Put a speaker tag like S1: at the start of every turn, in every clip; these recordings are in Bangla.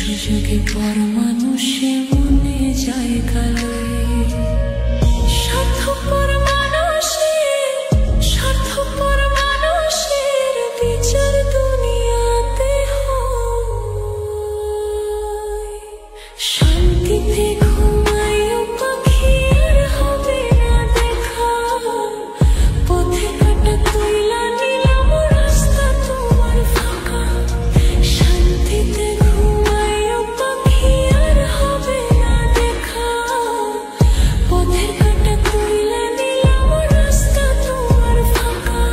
S1: সুযোগে পর মানুষে মনে জায়গা লয়ে স্বার্থপর মানুষের বিচার দুনিয়াতে হয়। শান্তিতে ঘুমাইও পাখি আর হবে না দেখা, পথে কাটা তুইলা নিলাম রাস্তা তোমার ফাঁকা। শান্তিতে ঘুমাইও পাখি আর হবে না দেখা, পথের কাটা তুইলা নিলাম রাস্তা তোমার ফাঁকা।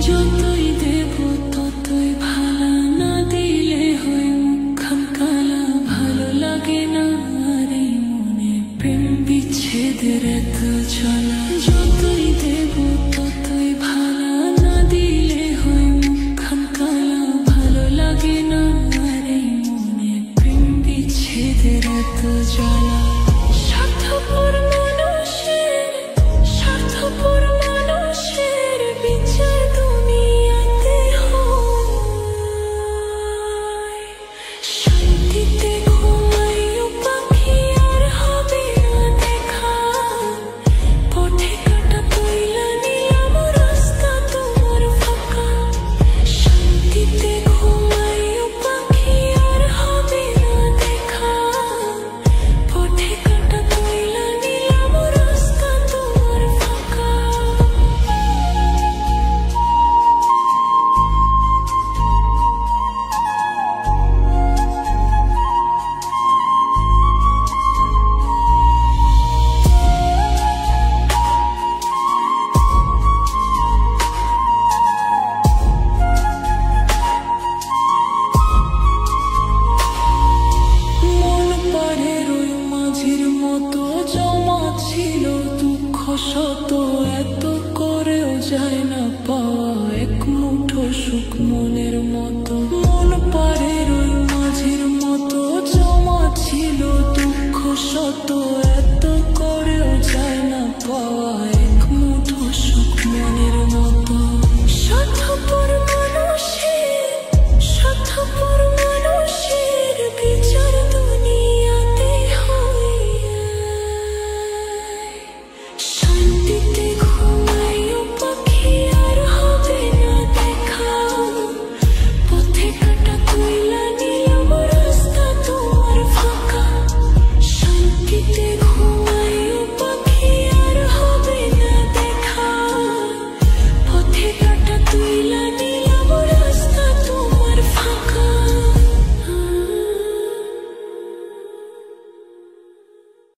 S1: যতই দেব ততই ভালা, না দিলে হয় মুখখান কালা। ভালো লাগে না আর এই মনে প্রেম বিচ্ছেদের এত জ্বালা। যতই দেব ততই ভালা, না দিলে হয় মুখখান কালা। ভালো লাগে না আর এই মনে প্রেম বিচ্ছেদের এত জ্বালা। স্বার্থপর মানুষের বিচার দুনিয়াতে হয়। শান্তিতে ঘুমাইও পাখি আর হবে না দেখা, পথে কাটা তুইলা নিলাম রাস্তা তোমার ফাঁকা। শান্তিতে ঘুমাইও পাখি আর হবে না দেখা, পথে কাটা তুইলা নিলাম রাস্তা তোমার ফাঁকা। মন পাড়ের ওই মাঝির মতো জমা ছিল দুঃখ শত, এত করেও যায় না পাওয়া এক মুঠো সুখ মনের মতো। মন পাড়ের ওই মাঝির মতো জমা ছিল দুঃখ শত, এত করেও যায় না পাওয়া এক মুঠো সুখ মনের মতো। স্বার্থপর